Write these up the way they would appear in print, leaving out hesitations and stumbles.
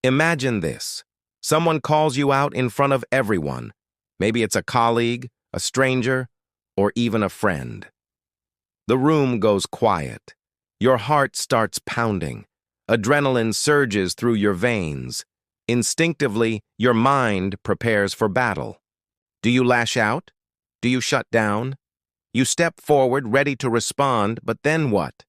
Imagine this. Someone calls you out in front of everyone. Maybe it's a colleague, a stranger, or even a friend. The room goes quiet. Your heart starts pounding. Adrenaline surges through your veins. Instinctively, your mind prepares for battle. Do you lash out? Do you shut down? You step forward, ready to respond, but then what?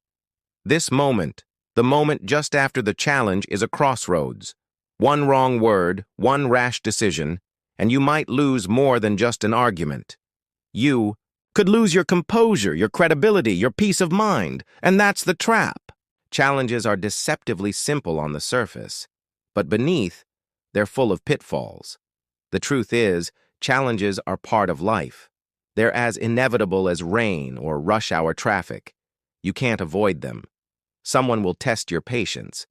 This moment, the moment just after the challenge, is a crossroads. One wrong word, one rash decision, and you might lose more than just an argument. You could lose your composure, your credibility, your peace of mind, and that's the trap. Challenges are deceptively simple on the surface, but beneath, they're full of pitfalls. The truth is, challenges are part of life. They're as inevitable as rain or rush hour traffic. You can't avoid them. Someone will test your patience,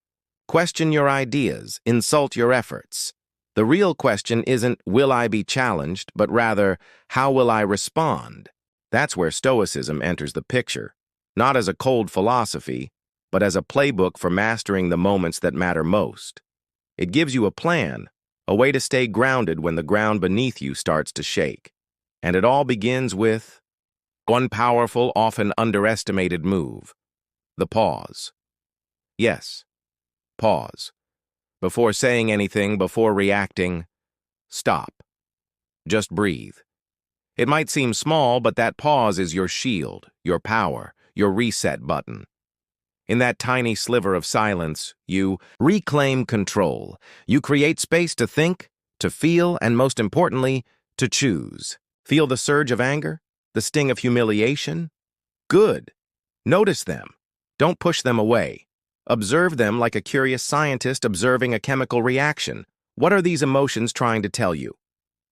question your ideas, insult your efforts. The real question isn't, will I be challenged, but rather, how will I respond? That's where Stoicism enters the picture, not as a cold philosophy, but as a playbook for mastering the moments that matter most. It gives you a plan, a way to stay grounded when the ground beneath you starts to shake. And it all begins with one powerful, often underestimated move: the pause. Yes, pause. Before saying anything, before reacting, stop. Just breathe. It might seem small, but that pause is your shield, your power, your reset button. In that tiny sliver of silence, you reclaim control. You create space to think, to feel, and most importantly, to choose. Feel the surge of anger? The sting of humiliation? Good. Notice them. Don't push them away. Observe them like a curious scientist observing a chemical reaction. What are these emotions trying to tell you?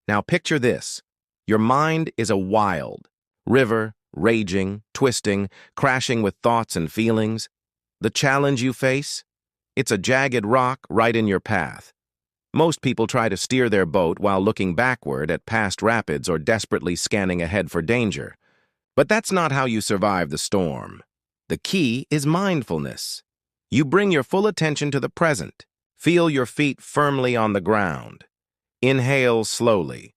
Now picture this. Your mind is a wild river, raging, twisting, crashing with thoughts and feelings. The challenge you face? It's a jagged rock right in your path. Most people try to steer their boat while looking backward at past rapids or desperately scanning ahead for danger. But that's not how you survive the storm. The key is mindfulness. You bring your full attention to the present. Feel your feet firmly on the ground. Inhale slowly.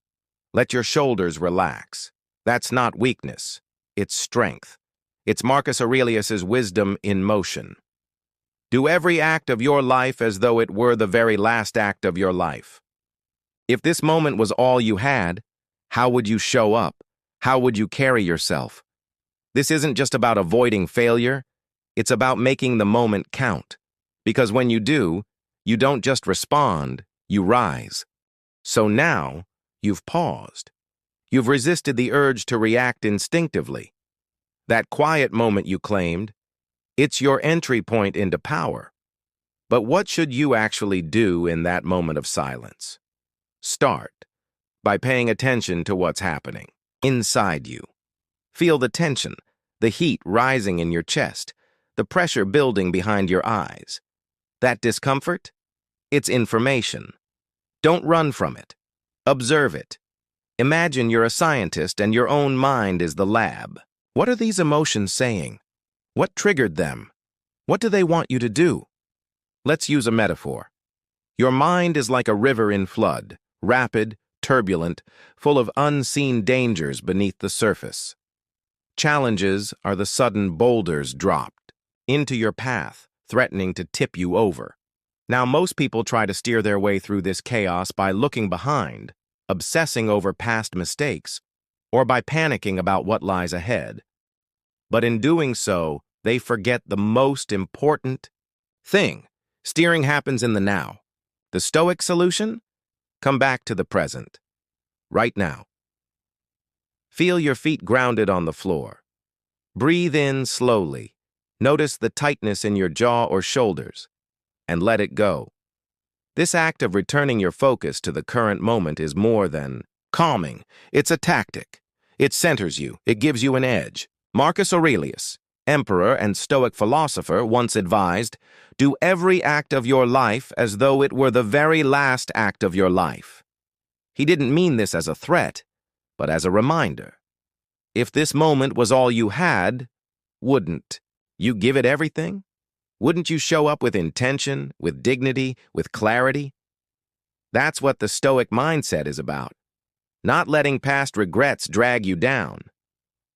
Let your shoulders relax. That's not weakness. It's strength. It's Marcus Aurelius's wisdom in motion. Do every act of your life as though it were the very last act of your life. If this moment was all you had, how would you show up? How would you carry yourself? This isn't just about avoiding failure. It's about making the moment count. Because when you do, you don't just respond, you rise. So now, you've paused. You've resisted the urge to react instinctively. That quiet moment you claimed, it's your entry point into power. But what should you actually do in that moment of silence? Start by paying attention to what's happening inside you. Feel the tension, the heat rising in your chest, the pressure building behind your eyes. That discomfort? It's information. Don't run from it. Observe it. Imagine you're a scientist and your own mind is the lab. What are these emotions saying? What triggered them? What do they want you to do? Let's use a metaphor. Your mind is like a river in flood, rapid, turbulent, full of unseen dangers beneath the surface. Challenges are the sudden boulders dropped into your path, threatening to tip you over. Now, most people try to steer their way through this chaos by looking behind, obsessing over past mistakes, or by panicking about what lies ahead. But in doing so, they forget the most important thing. Steering happens in the now. The Stoic solution? Come back to the present. Right now. Feel your feet grounded on the floor. Breathe in slowly. Notice the tightness in your jaw or shoulders, and let it go. This act of returning your focus to the current moment is more than calming. It's a tactic. It centers you. It gives you an edge. Marcus Aurelius, emperor and Stoic philosopher, once advised, do every act of your life as though it were the very last act of your life. He didn't mean this as a threat, but as a reminder. If this moment was all you had, wouldn't you give it everything? Wouldn't you show up with intention, with dignity, with clarity? That's what the Stoic mindset is about. Not letting past regrets drag you down.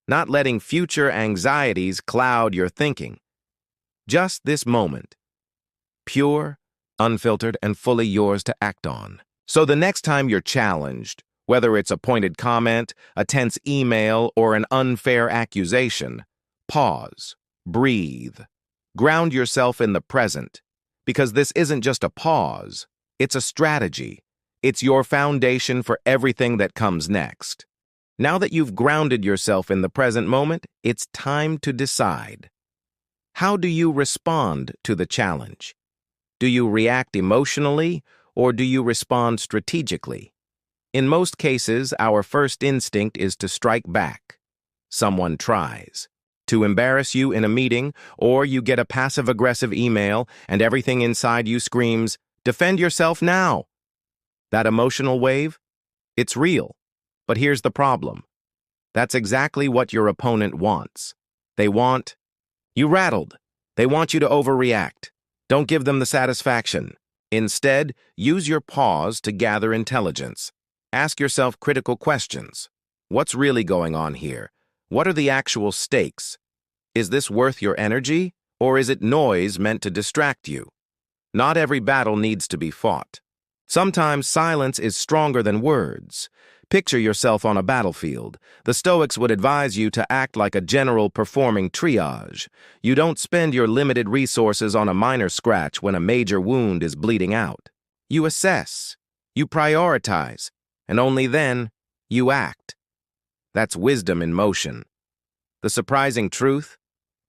Not letting future anxieties cloud your thinking. Just this moment. Pure, unfiltered, and fully yours to act on. So the next time you're challenged, whether it's a pointed comment, a tense email, or an unfair accusation, pause, breathe, ground yourself in the present, because this isn't just a pause, it's a strategy. It's your foundation for everything that comes next. Now that you've grounded yourself in the present moment, it's time to decide. How do you respond to the challenge? Do you react emotionally, or do you respond strategically? In most cases, our first instinct is to strike back. Someone tries to embarrass you in a meeting, or you get a passive-aggressive email, and everything inside you screams, "Defend yourself now!" That emotional wave? It's real. But here's the problem. That's exactly what your opponent wants. They want you rattled. They want you to overreact. Don't give them the satisfaction. Instead, use your pause to gather intelligence. Ask yourself critical questions. What's really going on here? What are the actual stakes? Is this worth your energy, or is it noise meant to distract you? Not every battle needs to be fought. Sometimes silence is stronger than words. Picture yourself on a battlefield. The Stoics would advise you to act like a general performing triage. You don't spend your limited resources on a minor scratch when a major wound is bleeding out. You assess, you prioritize, and only then, you act. That's wisdom in motion. The surprising truth?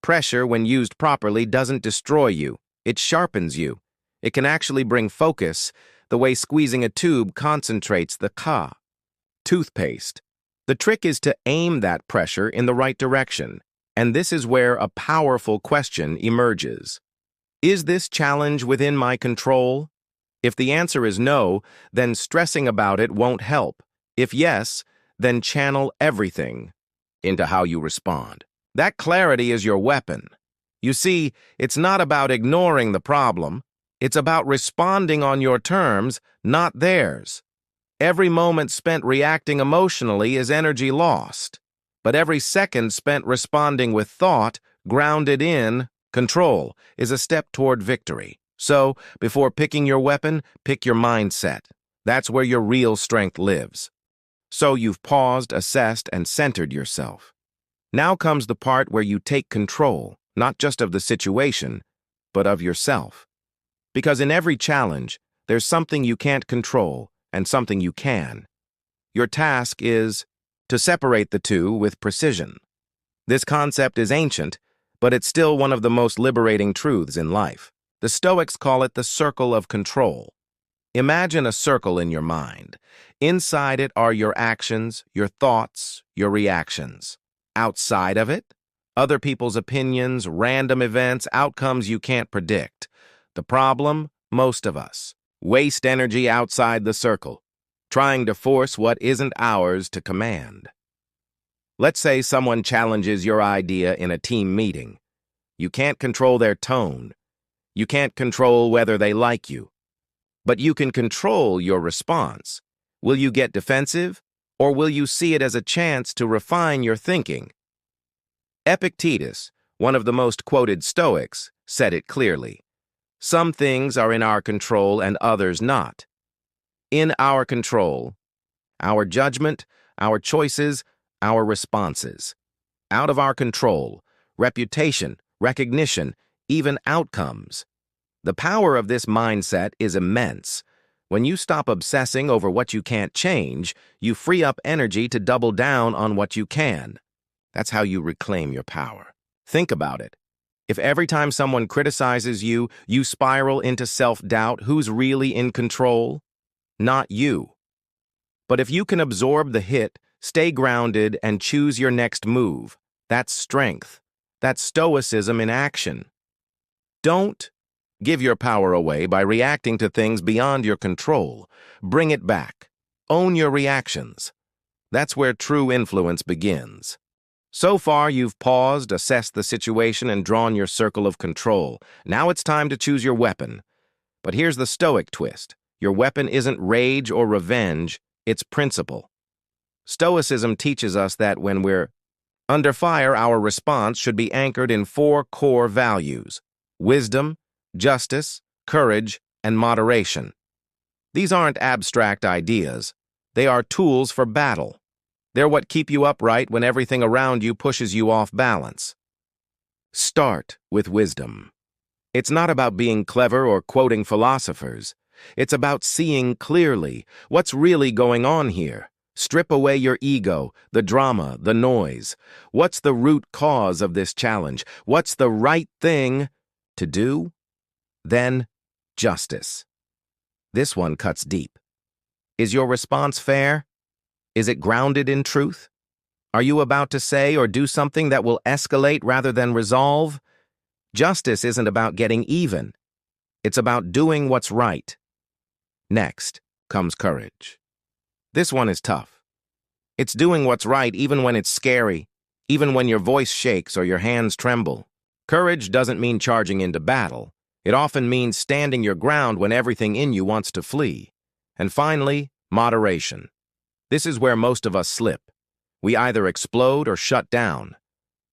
Pressure, when used properly, doesn't destroy you. It sharpens you. It can actually bring focus, the way squeezing a tube concentrates the ka. Toothpaste. The trick is to aim that pressure in the right direction, and this is where a powerful question emerges. Is this challenge within my control? If the answer is no, then stressing about it won't help. If yes, then channel everything into how you respond. That clarity is your weapon. You see, it's not about ignoring the problem. It's about responding on your terms, not theirs. Every moment spent reacting emotionally is energy lost, but every second spent responding with thought, grounded in control, is a step toward victory. So, before picking your weapon, pick your mindset. That's where your real strength lives. So you've paused, assessed, and centered yourself. Now comes the part where you take control, not just of the situation, but of yourself. Because in every challenge, there's something you can't control, and something you can. Your task is to separate the two with precision. This concept is ancient, but it's still one of the most liberating truths in life. The Stoics call it the circle of control. Imagine a circle in your mind. Inside it are your actions, your thoughts, your reactions. Outside of it, other people's opinions, random events, outcomes you can't predict. The problem, most of us waste energy outside the circle, trying to force what isn't ours to command. Let's say someone challenges your idea in a team meeting. You can't control their tone. You can't control whether they like you. But you can control your response. Will you get defensive, or will you see it as a chance to refine your thinking? Epictetus, one of the most quoted Stoics, said it clearly. Some things are in our control and others not. In our control, our judgment, our choices, our responses. Out of our control, reputation, recognition, even outcomes. The power of this mindset is immense. When you stop obsessing over what you can't change, you free up energy to double down on what you can. That's how you reclaim your power. Think about it. If every time someone criticizes you, you spiral into self-doubt, who's really in control? Not you. But if you can absorb the hit, stay grounded, and choose your next move, that's strength. That's Stoicism in action. Don't give your power away by reacting to things beyond your control. Bring it back. Own your reactions. That's where true influence begins. So far, you've paused, assessed the situation, and drawn your circle of control. Now it's time to choose your weapon. But here's the Stoic twist. Your weapon isn't rage or revenge, it's principle. Stoicism teaches us that when we're under fire, our response should be anchored in four core values: wisdom, justice, courage, and moderation. These aren't abstract ideas. They are tools for battle. They're what keep you upright when everything around you pushes you off balance. Start with wisdom. It's not about being clever or quoting philosophers. It's about seeing clearly what's really going on here. Strip away your ego, the drama, the noise. What's the root cause of this challenge? What's the right thing to do? Then, justice. This one cuts deep. Is your response fair? Is it grounded in truth? Are you about to say or do something that will escalate rather than resolve? Justice isn't about getting even. It's about doing what's right. Next comes courage. This one is tough. It's doing what's right even when it's scary, even when your voice shakes or your hands tremble. Courage doesn't mean charging into battle. It often means standing your ground when everything in you wants to flee. And finally, moderation. This is where most of us slip. We either explode or shut down.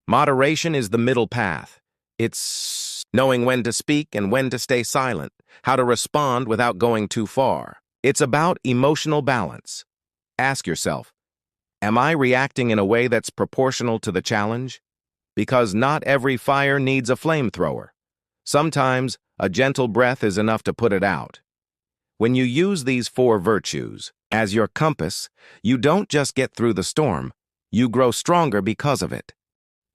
Moderation is the middle path. It's knowing when to speak and when to stay silent, how to respond without going too far. It's about emotional balance. Ask yourself, am I reacting in a way that's proportional to the challenge? Because not every fire needs a flamethrower. Sometimes a gentle breath is enough to put it out. When you use these four virtues as your compass, you don't just get through the storm, you grow stronger because of it.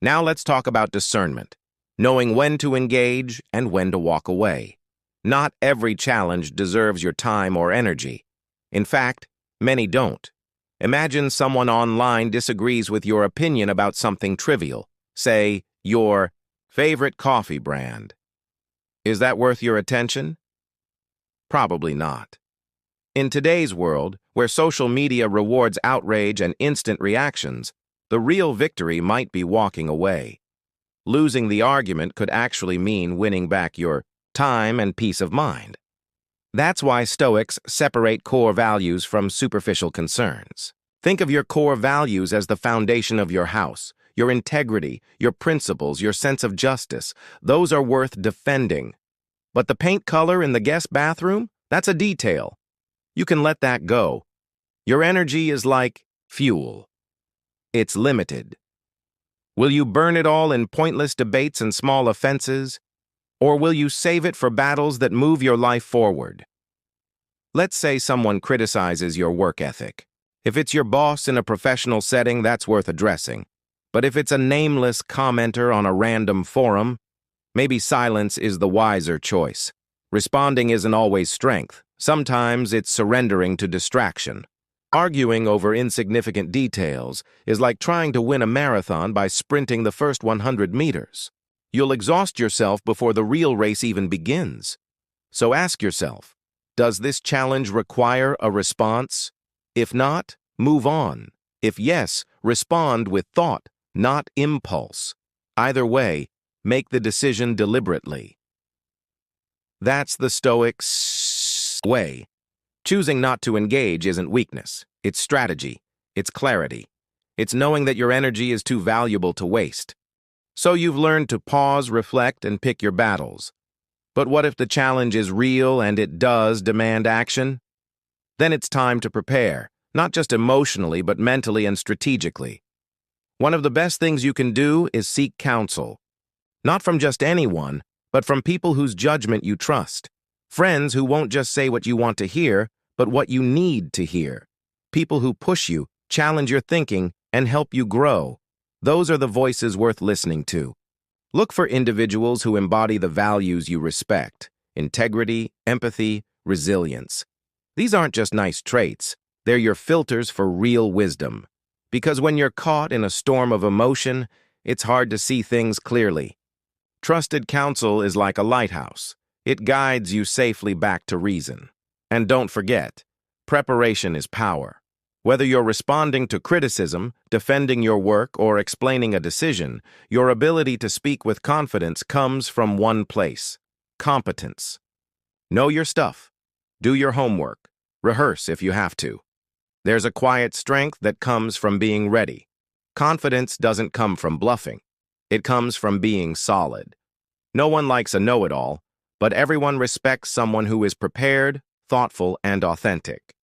Now let's talk about discernment, knowing when to engage and when to walk away. Not every challenge deserves your time or energy. In fact, many don't. Imagine someone online disagrees with your opinion about something trivial, say, your favorite coffee brand. Is that worth your attention? Probably not. In today's world, where social media rewards outrage and instant reactions, the real victory might be walking away. Losing the argument could actually mean winning back your time and peace of mind. That's why Stoics separate core values from superficial concerns. Think of your core values as the foundation of your house, your integrity, your principles, your sense of justice. Those are worth defending. But the paint color in the guest bathroom? That's a detail. You can let that go. Your energy is like fuel. It's limited. Will you burn it all in pointless debates and small offenses? Or will you save it for battles that move your life forward? Let's say someone criticizes your work ethic. If it's your boss in a professional setting, that's worth addressing. But if it's a nameless commenter on a random forum, maybe silence is the wiser choice. Responding isn't always strength. Sometimes it's surrendering to distraction. Arguing over insignificant details is like trying to win a marathon by sprinting the first 100 meters. You'll exhaust yourself before the real race even begins. So ask yourself, does this challenge require a response? If not, move on. If yes, respond with thought, not impulse. Either way, make the decision deliberately. That's the Stoics' way. Choosing not to engage isn't weakness. It's strategy. It's clarity. It's knowing that your energy is too valuable to waste. So you've learned to pause, reflect, and pick your battles. But what if the challenge is real and it does demand action? Then it's time to prepare, not just emotionally, but mentally and strategically. One of the best things you can do is seek counsel. Not from just anyone, but from people whose judgment you trust. Friends who won't just say what you want to hear, but what you need to hear. People who push you, challenge your thinking, and help you grow. Those are the voices worth listening to. Look for individuals who embody the values you respect: integrity, empathy, resilience. These aren't just nice traits. They're your filters for real wisdom. Because when you're caught in a storm of emotion, it's hard to see things clearly. Trusted counsel is like a lighthouse. It guides you safely back to reason. And don't forget, preparation is power. Whether you're responding to criticism, defending your work, or explaining a decision, your ability to speak with confidence comes from one place: competence. Know your stuff. Do your homework. Rehearse if you have to. There's a quiet strength that comes from being ready. Confidence doesn't come from bluffing. It comes from being solid. No one likes a know-it-all, but everyone respects someone who is prepared, thoughtful, and authentic.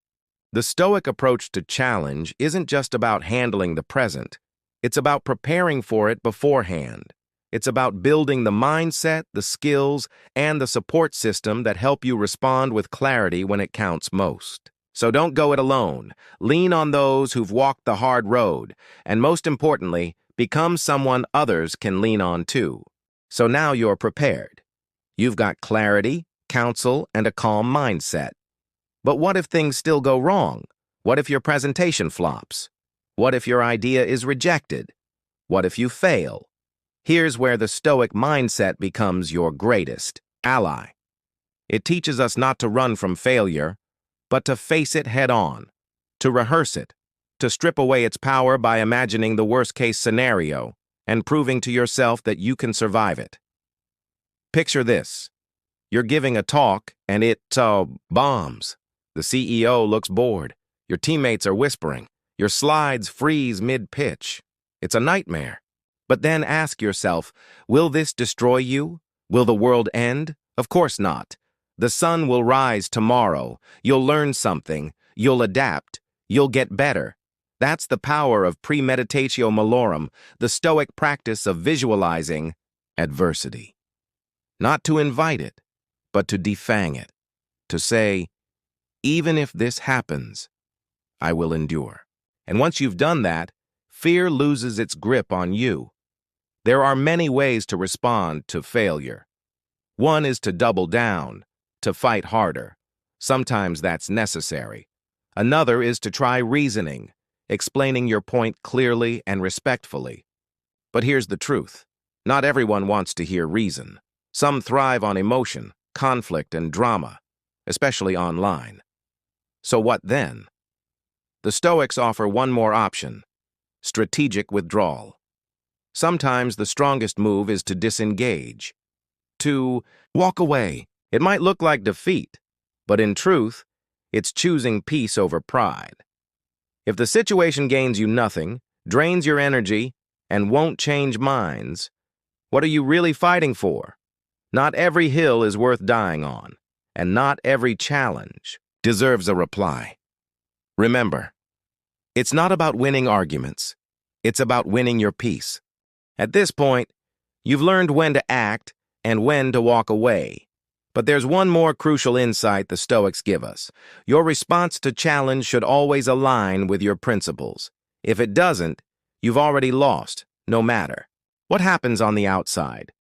The Stoic approach to challenge isn't just about handling the present. It's about preparing for it beforehand. It's about building the mindset, the skills, and the support system that help you respond with clarity when it counts most. So don't go it alone. Lean on those who've walked the hard road, and most importantly, become someone others can lean on too. So now you're prepared. You've got clarity, counsel, and a calm mindset. But what if things still go wrong? What if your presentation flops? What if your idea is rejected? What if you fail? Here's where the Stoic mindset becomes your greatest ally. It teaches us not to run from failure, but to face it head-on, to rehearse it, to strip away its power by imagining the worst-case scenario and proving to yourself that you can survive it. Picture this. You're giving a talk and it bombs. The CEO looks bored. Your teammates are whispering. Your slides freeze mid-pitch. It's a nightmare. But then ask yourself, will this destroy you? Will the world end? Of course not. The sun will rise tomorrow. You'll learn something. You'll adapt. You'll get better. That's the power of premeditatio malorum, the Stoic practice of visualizing adversity. Not to invite it, but to defang it. To say, even if this happens, I will endure. And once you've done that, fear loses its grip on you. There are many ways to respond to failure. One is to double down, to fight harder. Sometimes that's necessary. Another is to try reasoning, explaining your point clearly and respectfully. But here's the truth. Not everyone wants to hear reason. Some thrive on emotion, conflict, and drama, especially online. So what then? The Stoics offer one more option: strategic withdrawal. Sometimes the strongest move is to disengage, to walk away. It might look like defeat, but in truth, it's choosing peace over pride. If the situation gains you nothing, drains your energy, and won't change minds, what are you really fighting for? Not every hill is worth dying on, and not every challenge deserves a reply. Remember, it's not about winning arguments. It's about winning your peace. At this point, you've learned when to act and when to walk away. But there's one more crucial insight the Stoics give us. Your response to challenge should always align with your principles. If it doesn't, you've already lost, no matter. What happens on the outside?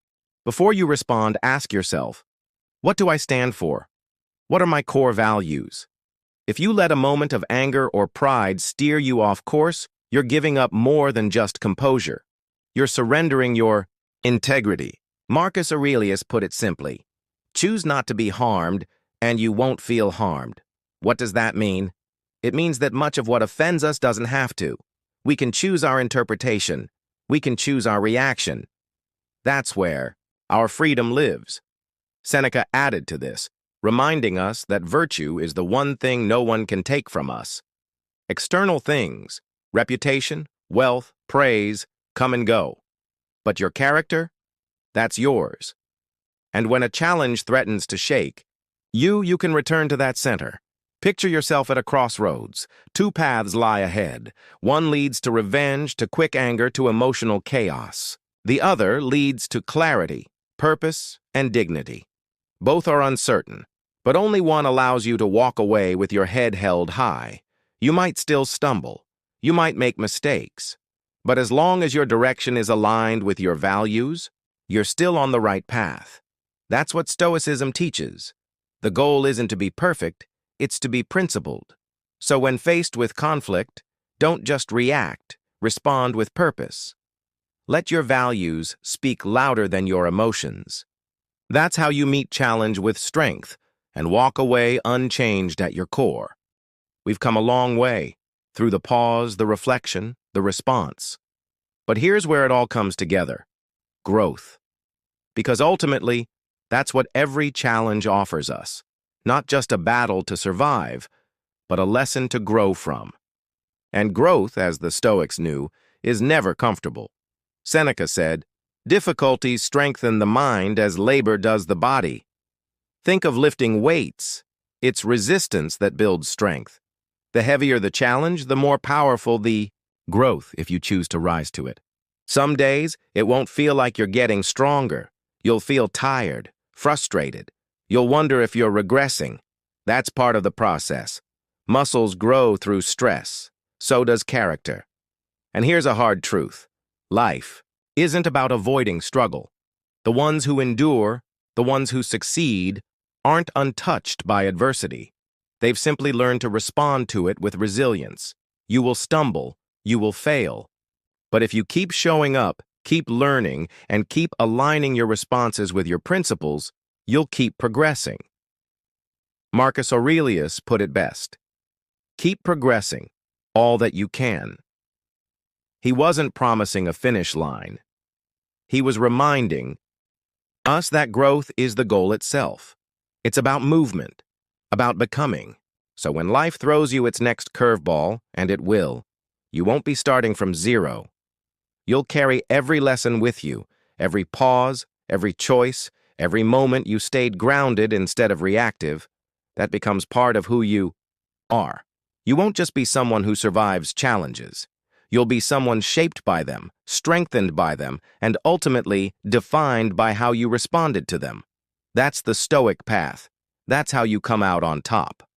Before you respond, ask yourself, what do I stand for? What are my core values? If you let a moment of anger or pride steer you off course, you're giving up more than just composure. You're surrendering your integrity. Marcus Aurelius put it simply: choose not to be harmed, and you won't feel harmed. What does that mean? It means that much of what offends us doesn't have to. We can choose our interpretation. We can choose our reaction. That's where our freedom lives. Seneca added to this, reminding us that virtue is the one thing no one can take from us. External things, reputation, wealth, praise, come and go. But your character? That's yours. And when a challenge threatens to shake, you can return to that center. Picture yourself at a crossroads. Two paths lie ahead. One leads to revenge, to quick anger, to emotional chaos. The other leads to clarity, purpose, and dignity. Both are uncertain, but only one allows you to walk away with your head held high. You might still stumble. You might make mistakes. But as long as your direction is aligned with your values, you're still on the right path. That's what Stoicism teaches. The goal isn't to be perfect, it's to be principled. So when faced with conflict, don't just react, respond with purpose. Let your values speak louder than your emotions. That's how you meet challenge with strength and walk away unchanged at your core. We've come a long way. through the pause, the reflection, the response. But here's where it all comes together: growth. Because ultimately, that's what every challenge offers us. Not just a battle to survive, but a lesson to grow from. And growth, as the Stoics knew, is never comfortable. Seneca said, "Difficulties strengthen the mind as labor does the body." Think of lifting weights. It's resistance that builds strength. The heavier the challenge, the more powerful the growth if you choose to rise to it. Some days, it won't feel like you're getting stronger. You'll feel tired, frustrated. You'll wonder if you're regressing. That's part of the process. Muscles grow through stress. So does character. And here's a hard truth. Life isn't about avoiding struggle. The ones who endure, the ones who succeed, aren't untouched by adversity. They've simply learned to respond to it with resilience. You will stumble, you will fail. But if you keep showing up, keep learning, and keep aligning your responses with your principles, you'll keep progressing. Marcus Aurelius put it best: keep progressing, all that you can. He wasn't promising a finish line. He was reminding us that growth is the goal itself. It's about movement, about becoming. So when life throws you its next curveball, and it will, you won't be starting from zero. You'll carry every lesson with you, every pause, every choice, every moment you stayed grounded instead of reactive. That becomes part of who you are. You won't just be someone who survives challenges. You'll be someone shaped by them, strengthened by them, and ultimately defined by how you responded to them. That's the Stoic path. That's how you come out on top.